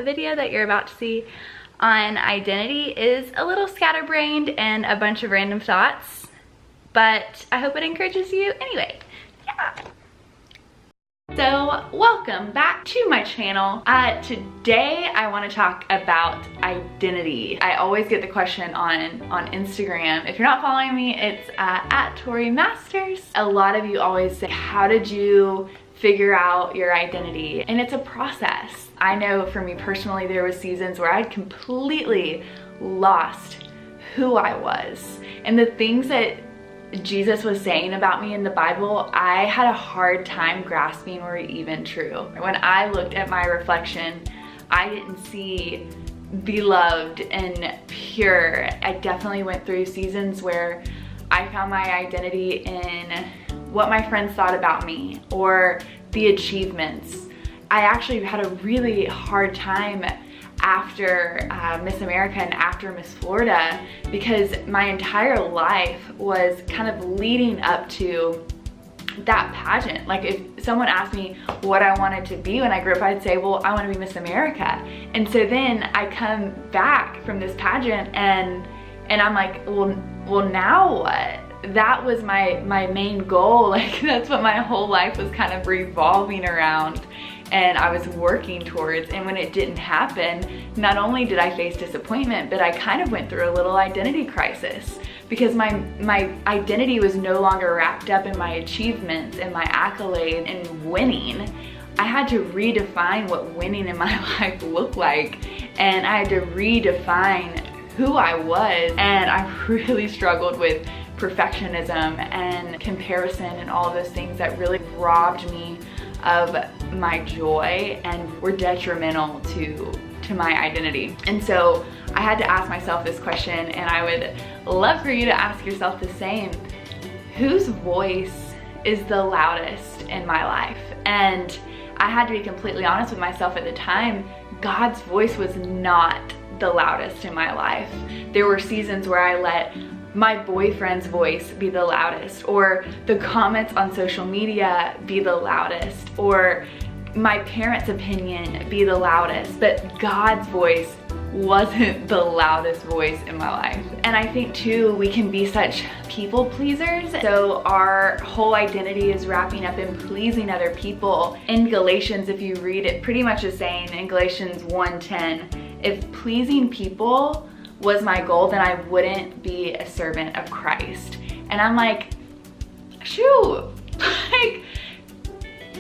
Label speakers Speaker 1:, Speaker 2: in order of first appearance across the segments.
Speaker 1: The video that you're about to see on identity is a little scatterbrained and a bunch of random thoughts, but I hope it encourages you anyway. Yeah. So welcome back to my channel. Today I want to talk about identity. I always get the question on Instagram. If you're not following me, it's at Tori Masters. A lot of you always say, how did you figure out your identity? And it's a process. I know for me personally, there was seasons where I'd completely lost who I was. And the things that Jesus was saying about me in the Bible, I had a hard time grasping were even true. When I looked at my reflection, I didn't see beloved and pure. I definitely went through seasons where I found my identity in what my friends thought about me or the achievements. I actually had a really hard time after Miss America and after Miss Florida, because my entire life was kind of leading up to that pageant. Like if someone asked me what I wanted to be when I grew up, I'd say, well, I want to be Miss America. And so then I come back from this pageant and I'm like, well now what? That was my main goal. Like that's what my whole life was kind of revolving around and I was working towards. And when it didn't happen, not only did I face disappointment, but I kind of went through a little identity crisis because my identity was no longer wrapped up in my achievements and my accolades and winning. I had to redefine what winning in my life looked like, and I had to redefine who I was. And I really struggled with perfectionism and comparison and all those things that really robbed me of my joy and were detrimental to my identity. And so I had to ask myself this question, and I would love for you to ask yourself the same. Whose voice is the loudest in my life? And I had to be completely honest with myself at the time. God's voice was not the loudest in my life. There were seasons where I let my boyfriend's voice be the loudest, or the comments on social media be the loudest, or my parents' opinion be the loudest, but God's voice wasn't the loudest voice in my life. And I think too, we can be such people pleasers. So our whole identity is wrapping up in pleasing other people. In Galatians, if you read it, pretty much is saying in Galatians 1:10, if pleasing people was my goal, then I wouldn't be a servant of Christ. And I'm like, shoot, like,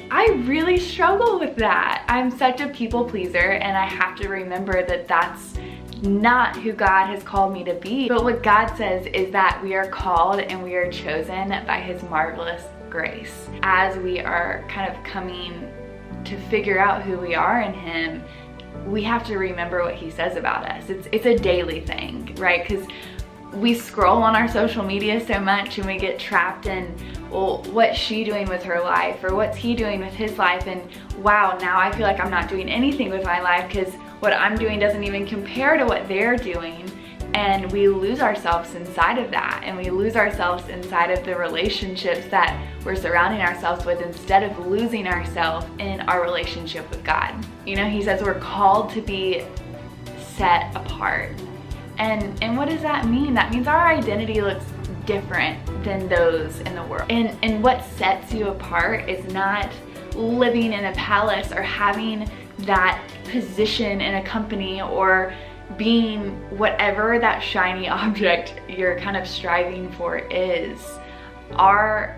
Speaker 1: I really struggle with that. I'm such a people pleaser, and I have to remember that that's not who God has called me to be. But what God says is that we are called and we are chosen by His marvelous grace. As we are kind of coming to figure out who we are in Him, we have to remember what He says about us. It's a daily thing, right? Because we scroll on our social media so much and we get trapped in, well, what's she doing with her life, or what's he doing with his life, and wow, now I feel like I'm not doing anything with my life because what I'm doing doesn't even compare to what they're doing. And we lose ourselves inside of that, and we lose ourselves inside of the relationships that we're surrounding ourselves with, instead of losing ourselves in our relationship with God. You know, He says we're called to be set apart. And what does that mean? That means our identity looks different than those in the world. And what sets you apart is not living in a palace or having that position in a company or being whatever that shiny object you're kind of striving for is. Our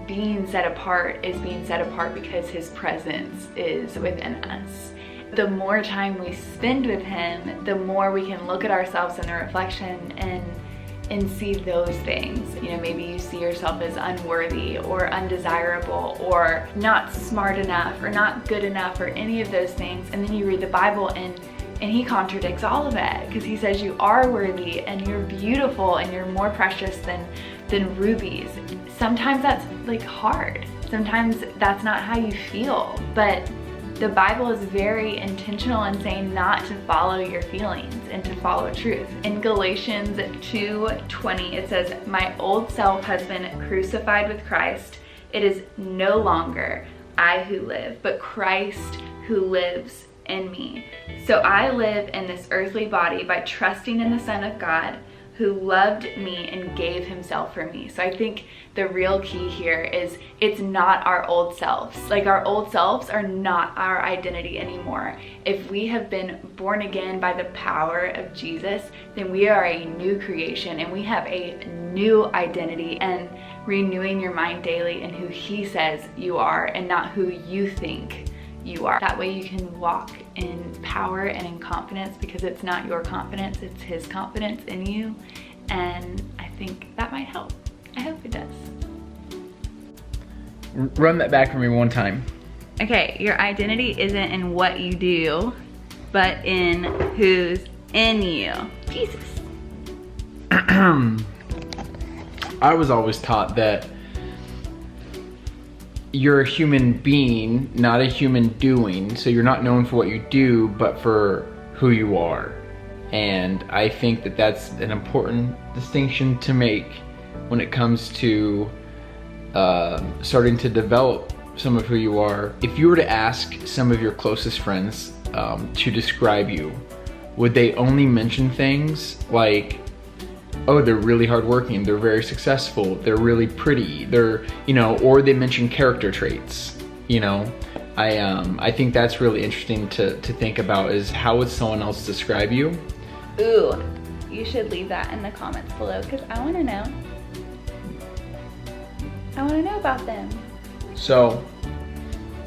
Speaker 1: being set apart is being set apart because His presence is within us. The more time we spend with Him, the more we can look at ourselves in the reflection and see those things. You know, maybe you see yourself as unworthy or undesirable or not smart enough or not good enough or any of those things, and then you read the Bible and He contradicts all of it, because He says you are worthy and you're beautiful and you're more precious than rubies. Sometimes that's like hard. Sometimes that's not how you feel, but the Bible is very intentional in saying not to follow your feelings and to follow truth. In Galatians 2:20, it says, my old self has been crucified with Christ. It is no longer I who live, but Christ who lives in me. So I live in this earthly body by trusting in the Son of God who loved me and gave himself for me. So I think the real key here is it's not our old selves. Like, our old selves are not our identity anymore. If we have been born again by the power of Jesus, then we are a new creation and we have a new identity, and renewing your mind daily in who he says you are and not who you think you are. That way you can walk in power and in confidence, because it's not your confidence, it's his confidence in you. And I think that might help. I hope it does.
Speaker 2: Run that back for me one time.
Speaker 1: Okay, your identity isn't in what you do, but in who's in you. Jesus.
Speaker 2: I was always taught that you're a human being, not a human doing. So you're not known for what you do, but for who you are. And I think that that's an important distinction to make when it comes to starting to develop some of who you are. If you were to ask some of your closest friends to describe you, would they only mention things like, oh, they're really hardworking, they're very successful, they're really pretty, they're, you know, or they mention character traits, you know? I think that's really interesting to think about, is how would someone else describe you?
Speaker 1: Ooh, you should leave that in the comments below, because I want to know. I want to know about them.
Speaker 2: So,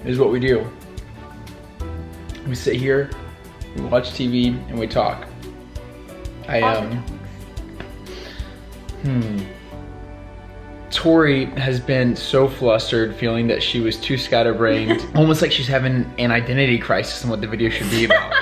Speaker 2: here's what we do. We sit here, we watch TV, and we talk. Tori has been so flustered, feeling that she was too scatterbrained, almost like she's having an identity crisis on what the video should be about.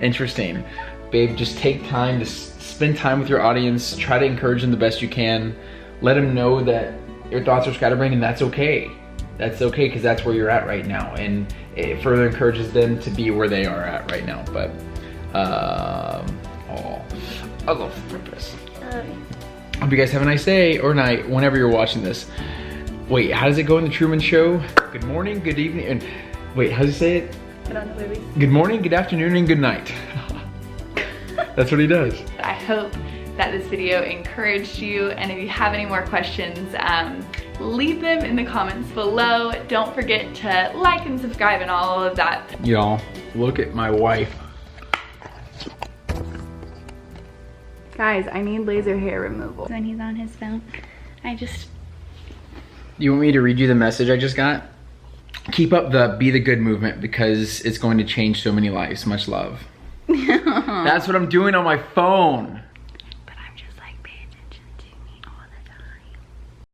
Speaker 2: Interesting. Babe, just take time to spend time with your audience, try to encourage them the best you can, let them know that your thoughts are scatterbrained, and that's okay. That's okay, because that's where you're at right now, and it further encourages them to be where they are at right now. But, I love purpose. Hope you guys have a nice day or night whenever you're watching this. Wait, how does it go in the Truman Show? Good morning, good evening, and wait, how does he say it?
Speaker 1: Put on the movies.
Speaker 2: Good morning, good afternoon, and good night. That's what he does.
Speaker 1: I hope that this video encouraged you, and if you have any more questions, leave them in the comments below. Don't forget to like and subscribe and all of that.
Speaker 2: Y'all, look at my wife.
Speaker 1: Guys, I need laser hair removal. When he's on his phone,
Speaker 2: You want me to read you the message I just got? Keep up the Be the Good movement, because it's going to change so many lives. Much love. That's what I'm doing on my phone.